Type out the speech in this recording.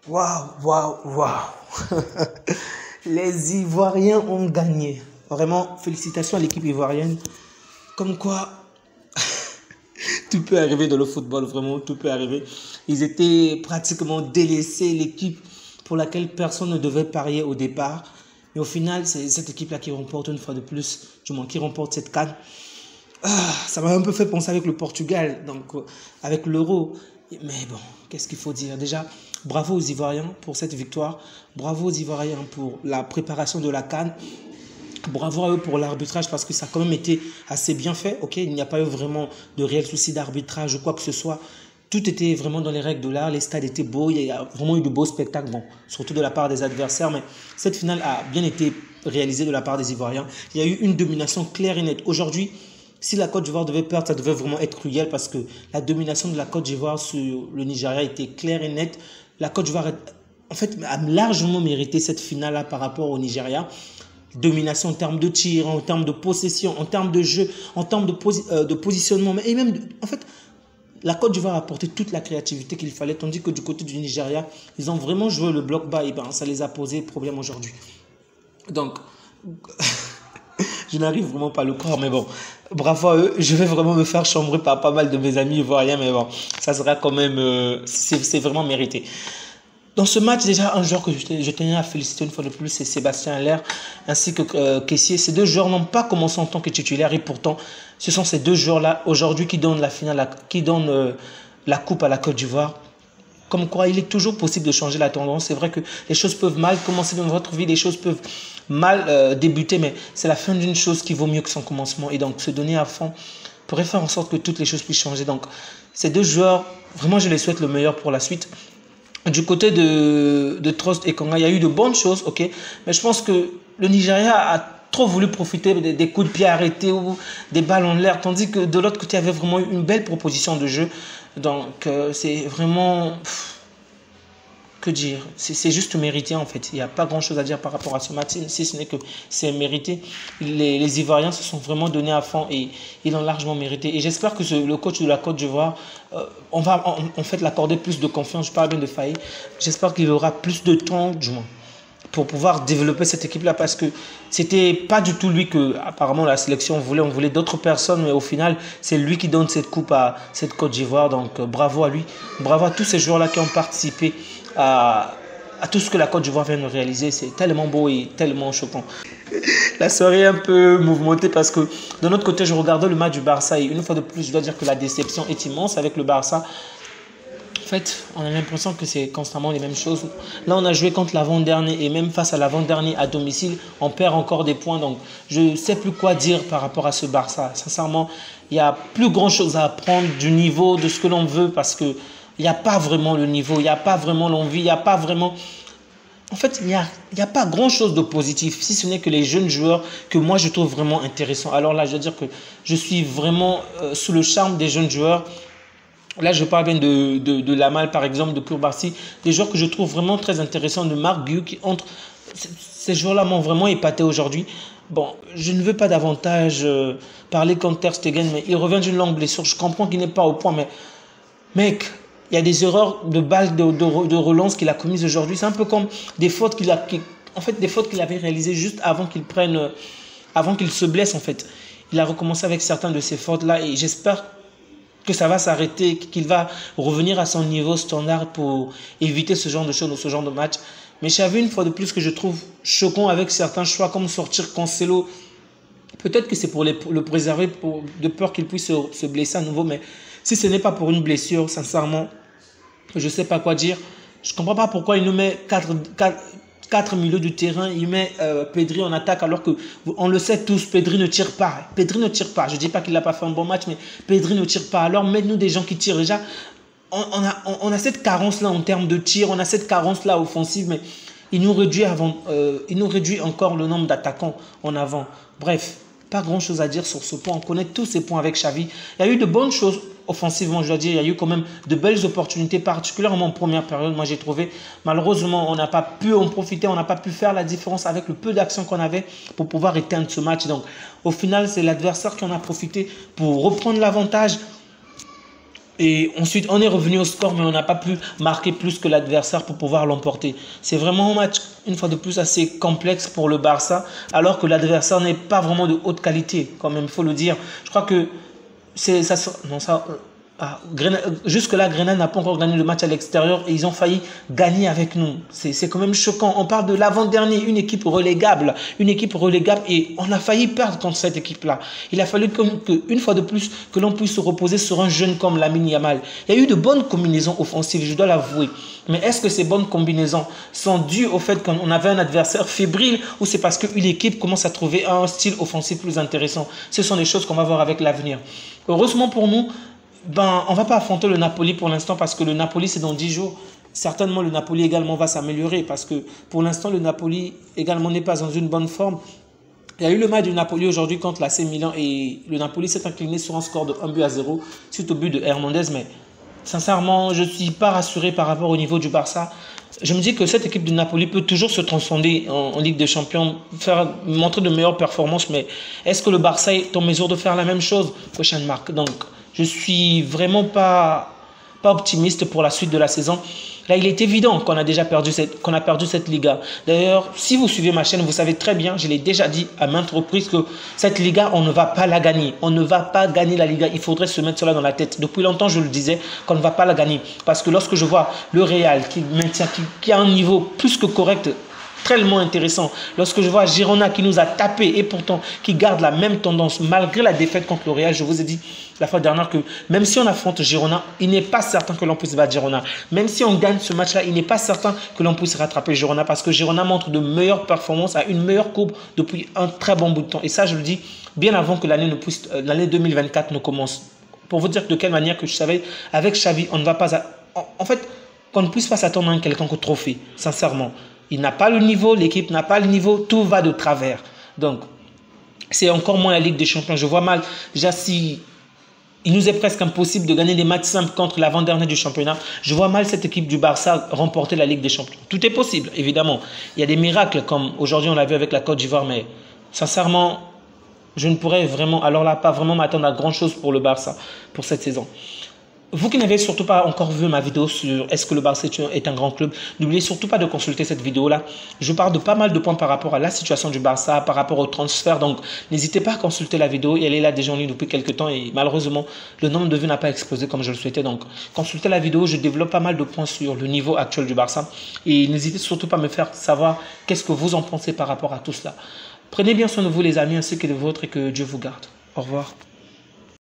Waouh, waouh, waouh. Les Ivoiriens ont gagné. Vraiment, félicitations à l'équipe ivoirienne. Comme quoi, tout peut arriver dans le football, vraiment, tout peut arriver. Ils étaient pratiquement délaissés, l'équipe pour laquelle personne ne devait parier au départ. Mais au final, c'est cette équipe-là qui remporte une fois de plus, du moins qui remporte cette CAN. Ça m'a un peu fait penser avec le Portugal, donc avec l'Euro. Mais bon, qu'est-ce qu'il faut dire? Déjà, bravo aux Ivoiriens pour cette victoire. Bravo aux Ivoiriens pour la préparation de la CAN. Bravo à eux pour l'arbitrage parce que ça a quand même été assez bien fait. Ok, il n'y a pas eu vraiment de réel souci d'arbitrage ou quoi que ce soit. Tout était vraiment dans les règles de l'art. Les stades étaient beaux. Il y a vraiment eu de beaux spectacles, bon, surtout de la part des adversaires. Mais cette finale a bien été réalisée de la part des Ivoiriens. Il y a eu une domination claire et nette. Aujourd'hui, si la Côte d'Ivoire devait perdre, ça devait vraiment être cruel parce que la domination de la Côte d'Ivoire sur le Nigeria était claire et nette. La Côte d'Ivoire, en fait, a largement mérité cette finale-là par rapport au Nigeria. Domination en termes de tir, en termes de possession, en termes de jeu, en termes de positionnement. Et même, en fait, la Côte d'Ivoire a apporté toute la créativité qu'il fallait, tandis que du côté du Nigeria, ils ont vraiment joué le bloc bas et ben, ça les a posé problème aujourd'hui. Donc, je n'arrive vraiment pas à le croire, mais bon, bravo à eux. Je vais vraiment me faire chambrer par pas mal de mes amis ivoiriens, mais bon, ça sera quand même, c'est vraiment mérité. Dans ce match, déjà, un joueur que je tenais à féliciter une fois de plus, c'est Sébastien Haller ainsi que Kessié. Ces deux joueurs n'ont pas commencé en tant que titulaires et pourtant, ce sont ces deux joueurs-là aujourd'hui qui donnent la finale, qui donnent la coupe à la Côte d'Ivoire. Comme quoi, il est toujours possible de changer la tendance. C'est vrai que les choses peuvent mal commencer dans votre vie, les choses peuvent mal débuter, mais c'est la fin d'une chose qui vaut mieux que son commencement. Et donc, se donner à fond pourrait faire en sorte que toutes les choses puissent changer. Donc, ces deux joueurs, vraiment, je les souhaite le meilleur pour la suite. Du côté de Trost et Konga, il y a eu de bonnes choses, ok. Mais je pense que le Nigeria a trop voulu profiter des coups de pied arrêtés ou des balles en l'air, tandis que de l'autre côté, il y avait vraiment une belle proposition de jeu. Donc, c'est vraiment... Que dire? C'est juste mérité en fait. Il n'y a pas grand chose à dire par rapport à ce match, si ce n'est que c'est mérité. Les Ivoiriens se sont vraiment donnés à fond et ils l'ont largement mérité. Et j'espère que le coach de la Côte d'Ivoire, on va en fait l'accorder plus de confiance. Je parle bien de Faye. J'espère qu'il aura plus de temps, du moins, pour pouvoir développer cette équipe-là parce que c'était pas du tout lui que apparemment la sélection voulait. On voulait d'autres personnes, mais au final, c'est lui qui donne cette coupe à cette Côte d'Ivoire. Donc, bravo à lui. Bravo à tous ces joueurs-là qui ont participé à tout ce que la Côte d'Ivoire vient de réaliser. C'est tellement beau et tellement choquant. La soirée est un peu mouvementée parce que de notre côté, je regardais le match du Barça et une fois de plus, je dois dire que la déception est immense avec le Barça. En fait, on a l'impression que c'est constamment les mêmes choses. Là, on a joué contre l'avant-dernier et même face à l'avant-dernier à domicile, on perd encore des points. Donc, je ne sais plus quoi dire par rapport à ce Barça. Sincèrement, il n'y a plus grand-chose à apprendre du niveau de ce que l'on veut parce que il n'y a pas vraiment le niveau, il n'y a pas vraiment l'envie, il n'y a pas vraiment... En fait, il n'y a pas grand-chose de positif, si ce n'est que les jeunes joueurs que moi, je trouve vraiment intéressants. Alors là, je veux dire que je suis vraiment sous le charme des jeunes joueurs. Là, je parle bien de Lamal, par exemple, de Kourbassi, des joueurs que je trouve vraiment très intéressants, de Marc Guiu, qui entre... Ces joueurs-là m'ont vraiment épaté aujourd'hui. Bon, je ne veux pas davantage parler contre Ter Stegen, mais il revient d'une longue blessure. Je comprends qu'il n'est pas au point, mais mec... Il y a des erreurs de balle, de relance qu'il a commises aujourd'hui. C'est un peu comme des fautes qu'il avait réalisées juste avant avant qu'il se blesse en fait. Il a recommencé avec certaines de ces fautes-là et j'espère que ça va s'arrêter, qu'il va revenir à son niveau standard pour éviter ce genre de choses ou ce genre de match. Mais j'avais une fois de plus que je trouve choquant avec certains choix comme sortir Cancelo. Peut-être que c'est pour le préserver de peur qu'il puisse se blesser à nouveau, mais si ce n'est pas pour une blessure, sincèrement, je ne sais pas quoi dire. Je ne comprends pas pourquoi il nous met 4 milieux du terrain. Il met Pedri en attaque alors que on le sait tous, Pedri ne tire pas. Pedri ne tire pas. Je ne dis pas qu'il n'a pas fait un bon match, mais Pedri ne tire pas. Alors mettez-nous des gens qui tirent. Déjà, on a cette carence-là en termes de tir. On a cette carence-là offensive, mais il nous réduit encore le nombre d'attaquants en avant. Bref, pas grand-chose à dire sur ce point. On connaît tous ces points avec Xavi. Il y a eu de bonnes choses offensivement, je dois dire. Il y a eu quand même de belles opportunités, particulièrement en première période. Moi, j'ai trouvé, malheureusement, on n'a pas pu en profiter. On n'a pas pu faire la différence avec le peu d'action qu'on avait pour pouvoir éteindre ce match. Donc, au final, c'est l'adversaire qui en a profité pour reprendre l'avantage. Et ensuite, on est revenu au score, mais on n'a pas pu marquer plus que l'adversaire pour pouvoir l'emporter. C'est vraiment un match, une fois de plus, assez complexe pour le Barça, alors que l'adversaire n'est pas vraiment de haute qualité, quand même, il faut le dire. Je crois que c'est ça. Non, ça. Jusque-là, Grenade n'a pas encore gagné le match à l'extérieur et ils ont failli gagner avec nous. C'est quand même choquant. On parle de l'avant-dernier, une équipe relégable et on a failli perdre contre cette équipe-là. Il a fallu une fois de plus que l'on puisse se reposer sur un jeune comme Lamine Yamal. Il y a eu de bonnes combinaisons offensives, je dois l'avouer. Mais est-ce que ces bonnes combinaisons sont dues au fait qu'on avait un adversaire fébrile ou c'est parce qu'une équipe commence à trouver un style offensif plus intéressant? Ce sont des choses qu'on va voir avec l'avenir. Heureusement pour nous, on ne va pas affronter le Napoli pour l'instant parce que le Napoli, c'est dans 10 jours. Certainement, le Napoli également va s'améliorer parce que pour l'instant, le Napoli également n'est pas dans une bonne forme. Il y a eu le match du Napoli aujourd'hui contre l'AC Milan et le Napoli s'est incliné sur un score de 1-0 suite au but de Hernandez. Mais sincèrement, je ne suis pas rassuré par rapport au niveau du Barça. Je me dis que cette équipe du Napoli peut toujours se transcender en Ligue des Champions, montrer de meilleures performances. Mais est-ce que le Barça est en mesure de faire la même chose? Prochaine marque. Donc, je suis vraiment pas optimiste pour la suite de la saison. Là, il est évident qu'on a déjà perdu cette Liga. D'ailleurs, si vous suivez ma chaîne, vous savez très bien, je l'ai déjà dit à maintes reprises que cette Liga, on ne va pas la gagner. On ne va pas gagner la Liga. Il faudrait se mettre cela dans la tête. Depuis longtemps, je le disais qu'on ne va pas la gagner. Parce que lorsque je vois le Real qui a un niveau plus que correct, tellement intéressant. Lorsque je vois Girona qui nous a tapé et pourtant qui garde la même tendance malgré la défaite contre le Real, je vous ai dit la fois dernière que même si on affronte Girona, il n'est pas certain que l'on puisse battre Girona. Même si on gagne ce match-là, il n'est pas certain que l'on puisse rattraper Girona parce que Girona montre de meilleures performances, a une meilleure courbe depuis un très bon bout de temps. Et ça, je le dis bien avant que l'année 2024 ne commence. Pour vous dire de quelle manière que je savais, avec Xavi, on ne va pas... En fait, qu'on ne puisse pas s'attendre à un quelconque trophée, sincèrement. Il n'a pas le niveau, l'équipe n'a pas le niveau, tout va de travers. Donc, c'est encore moins la Ligue des Champions. Je vois mal, déjà si il nous est presque impossible de gagner des matchs simples contre l'avant-dernier du championnat, je vois mal cette équipe du Barça remporter la Ligue des Champions. Tout est possible, évidemment. Il y a des miracles, comme aujourd'hui on l'a vu avec la Côte d'Ivoire, mais sincèrement, je ne pourrais vraiment, alors là, pas vraiment m'attendre à grand-chose pour le Barça, pour cette saison. Vous qui n'avez surtout pas encore vu ma vidéo sur est-ce que le Barça est un grand club, n'oubliez surtout pas de consulter cette vidéo-là. Je parle de pas mal de points par rapport à la situation du Barça, par rapport au transfert. Donc, n'hésitez pas à consulter la vidéo. Elle est là déjà en ligne depuis quelques temps et malheureusement, le nombre de vues n'a pas explosé comme je le souhaitais. Donc, consultez la vidéo. Je développe pas mal de points sur le niveau actuel du Barça. Et n'hésitez surtout pas à me faire savoir qu'est-ce que vous en pensez par rapport à tout cela. Prenez bien soin de vous les amis ainsi que de vôtres et que Dieu vous garde. Au revoir.